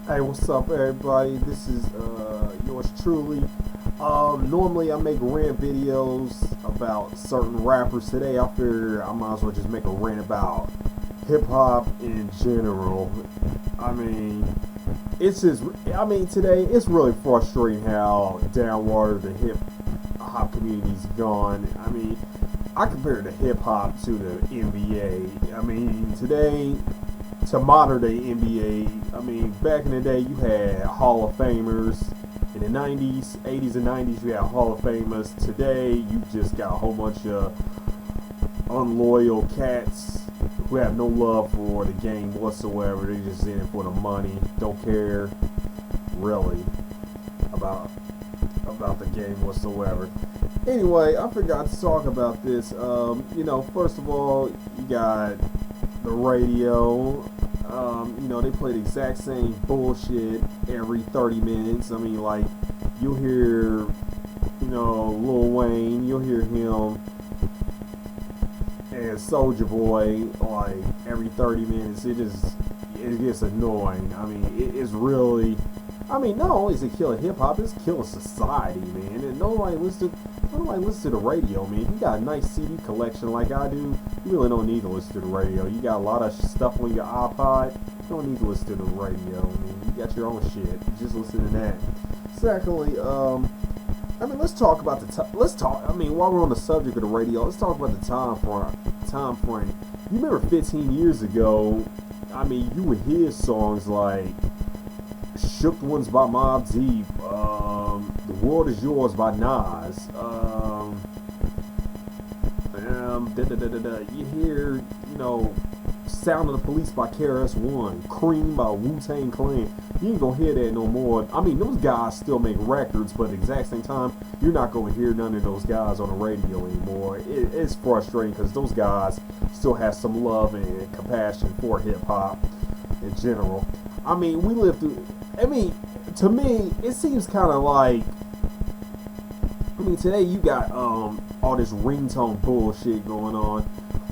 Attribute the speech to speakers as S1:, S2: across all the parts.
S1: Hey, what's up, everybody? This is yours truly. Normally, I make rant videos about certain rappers. Today, I figure I might as well just make a rant about hip hop in general. I mean, it's just. I mean, today it's really frustrating how downwater the hip hop community's gone. I mean, I compare the hip hop to the NBA. I mean, today to modern day NBA. I mean, back in the day, you had Hall of Famers. In the 90s, 80s, and 90s, you had Hall of Famers. Today, you just got a whole bunch of unloyal cats who have no love for the game whatsoever. They just in it for the money. Don't care, really, about the game whatsoever. Anyway, I forgot to talk about this. First of all, you got the radio. They play the exact same bullshit every 30 minutes. I mean, like, you'll hear, Lil Wayne, you'll hear him and Soulja Boy, like, every 30 minutes. It gets annoying. I mean, it's really, not only is it killing hip hop, it's killing society, man. And nobody listens to the radio, man. You got a nice CD collection like I do, you really don't need to listen to the radio. You got a lot of stuff on your iPod, you don't need to listen to the radio, man. You got your own shit. You just listen to that. Secondly, let's talk about while we're on the subject of the radio, let's talk about the time frame. You remember 15 years ago, you would hear songs like Shook Ones by Mobb Deep, The World Is Yours by Nas, you hear, Sound of the Police by KRS-One, Cream by Wu-Tang Clan. You ain't gonna hear that no more. Those guys still make records, but at the exact same time, you're not gonna hear none of those guys on the radio anymore. It's frustrating because those guys still have some love and compassion for hip-hop in general. We live through, to me, it seems kind of like, today you got all this ringtone bullshit going on,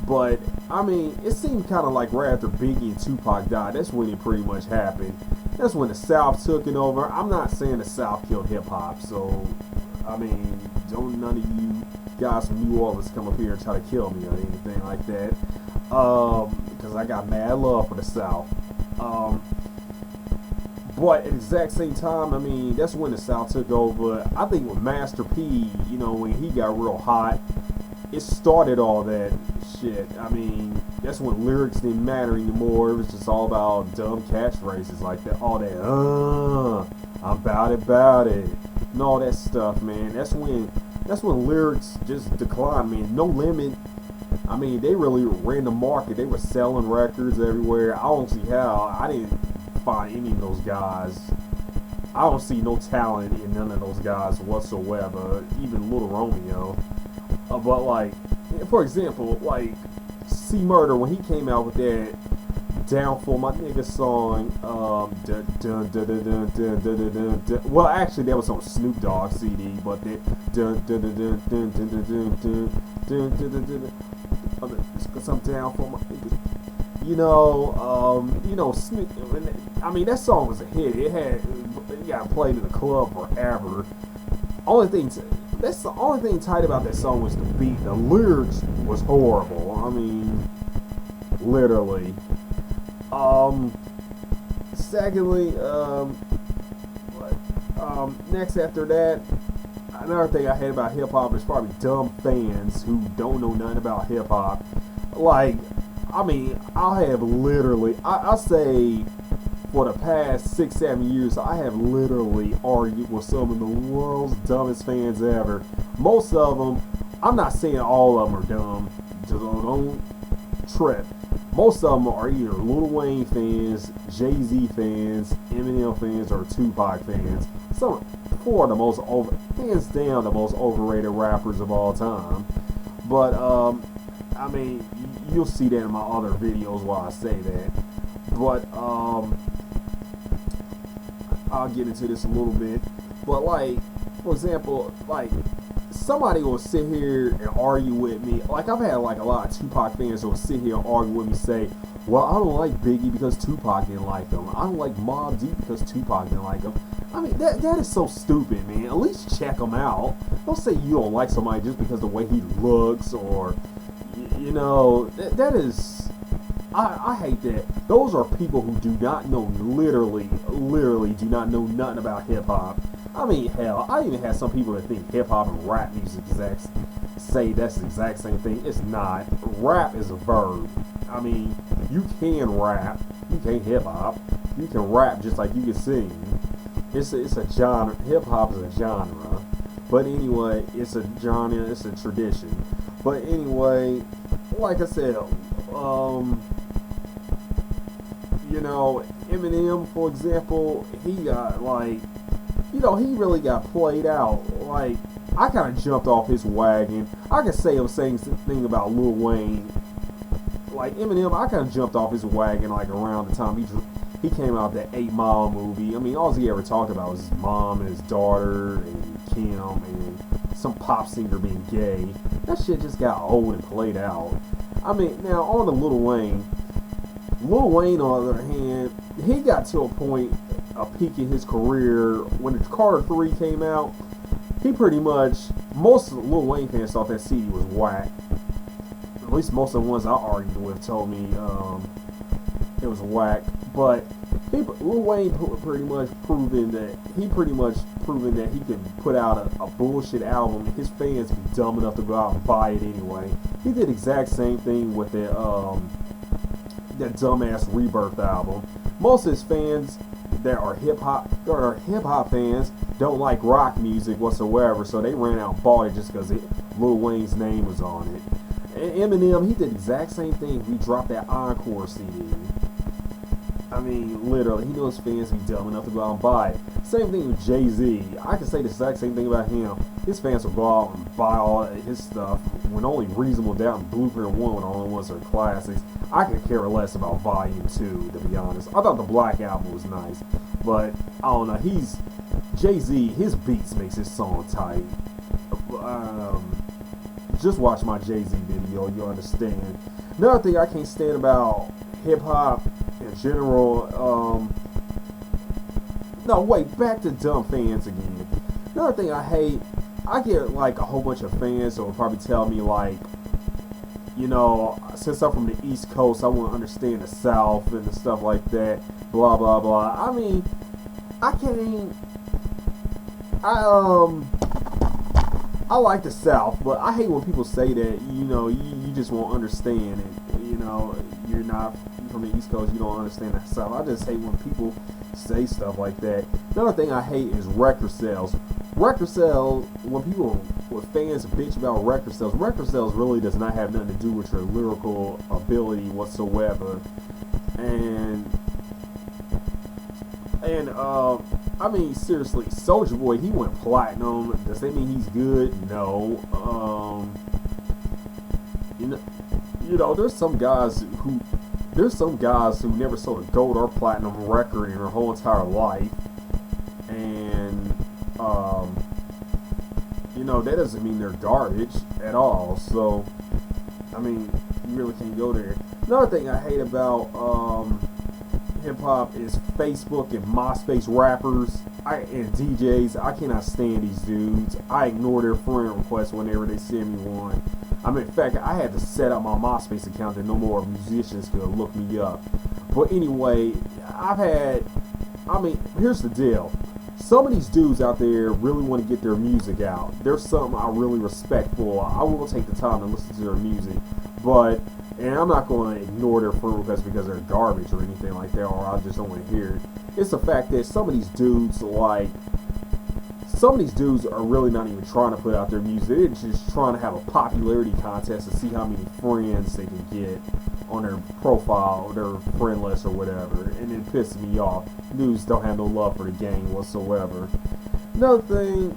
S1: but it seemed kind of like right after Biggie and Tupac died, that's when it pretty much happened. That's when the South took it over. I'm not saying the South killed hip hop, so don't none of you guys from New Orleans come up here and try to kill me or anything like that, because I got mad love for the South. But at the exact same time, that's when the South took over. I think with Master P, when he got real hot, it started all that shit. That's when lyrics didn't matter anymore. It was just all about dumb catchphrases like that. All that, I'm about it, and all that stuff, man. That's when lyrics just declined, man. No Limit. They really ran the market. They were selling records everywhere. I don't see how. I didn't find any of those guys. I don't see no talent in none of those guys whatsoever. Even Little Romeo. But like, for example, like C Murder when he came out with that Down for My Nigga song. Well, actually, that was on Snoop Dogg CD, but because I'm down for my niggas. That song was a hit. It got played in the club forever. That's the only thing tight about that song was the beat. The lyrics was horrible. Literally. Secondly, next after that, another thing I hate about hip hop is probably dumb fans who don't know nothing about hip hop. Like, I'll say for the past 6-7 years, I have literally argued with some of the world's dumbest fans ever. Most of them, I'm not saying all of them are dumb, just don't trip. Most of them are either Lil Wayne fans, Jay-Z fans, Eminem fans, or Tupac fans. Four of the most hands down, the most overrated rappers of all time. But, you'll see that in my other videos while I say that. But, I'll get into this a little bit. But, like, for example, like, somebody will sit here and argue with me. Like, I've had like a lot of Tupac fans who will sit here and argue with me, say, well, I don't like Biggie because Tupac didn't like him. I don't like Mobb Deep because Tupac didn't like him. I mean, that is so stupid, man. At least check him out. Don't say you don't like somebody just because the way he looks, or, you know, that is, I hate that. Those are people who do not know, literally do not know nothing about hip-hop. I mean, hell, I even had some people that think hip-hop and rap music say that's the exact same thing. It's not. Rap is a verb. I mean, you can rap, you can hip-hop, you can rap just like you can sing. It's a genre. Hip-hop is a genre. But anyway, it's a genre, it's a tradition. But anyway, like I said, you know, Eminem, for example, he got, like, you know, he really got played out. Like, I kind of jumped off his wagon. I can say I'm saying something about Lil Wayne. Like, Eminem, I kind of jumped off his wagon, like, around the time he came out with that 8 Mile movie. I mean, all he ever talked about was his mom and his daughter and Kim and some pop singer being gay. That shit just got old and played out. I mean, now, on to Lil Wayne, on the other hand, he got to a point, a peak in his career, when the Carter 3 came out. He pretty much, most of the Lil Wayne fans thought that CD was whack. At least most of the ones I argued with told me it was whack. But Lil Wayne pretty much proven that he could put out a bullshit album and his fans be dumb enough to go out and buy it anyway. He did the exact same thing with that dumbass Rebirth album. Most of his fans that are hip hop fans don't like rock music whatsoever, so they ran out and bought it just because Lil Wayne's name was on it. And Eminem, he did the exact same thing. He dropped that Encore CD. I mean, literally, he knows fans be dumb enough to go out and buy it. Same thing with Jay-Z. I can say the exact same thing about him. His fans will go out and buy all his stuff when only Reasonable Doubt and Blueprint 1 were the only ones that are classics. I could care less about Volume 2, to be honest. I thought the Black Album was nice, but I don't know. Jay-Z, his beats makes his song tight. Just watch my Jay-Z video, you'll understand. Another thing I can't stand about hip-hop in general, no, wait, back to dumb fans again. Another thing I hate, I get like a whole bunch of fans that will probably tell me, like, you know, since I'm from the East Coast, I want to understand the South and stuff like that, blah, blah, blah. I mean, I like the South, but I hate when people say that, you know, you just won't understand it. You know, you're not from the East Coast, you don't understand the South. I just hate when people say stuff like that. Another thing I hate is record sales. Record sales, when fans bitch about record sales really does not have nothing to do with your lyrical ability whatsoever. And I mean, seriously, Soulja Boy, he went platinum. Does that mean he's good? No. You know, there's some guys who never sold a gold or platinum record in their whole entire life, and you know, that doesn't mean they're garbage at all. So, I mean, you really can't go there. Another thing I hate about hip-hop is Facebook and MySpace rappers and DJs. I cannot stand these dudes. I ignore their friend requests whenever they send me one. I mean, in fact, I had to set up my MySpace account that no more musicians could look me up. But anyway, here's the deal. Some of these dudes out there really want to get their music out. There's something I really respect for. I will take the time to listen to their music, and I'm not going to ignore their friend requests because they're garbage or anything like that, or I just don't want to hear it. It's the fact that some of these dudes are really not even trying to put out their music. They're just trying to have a popularity contest to see how many friends they can get on their profile, or their friend list, or whatever. And it pisses me off. Dudes don't have no love for the game whatsoever. Another thing,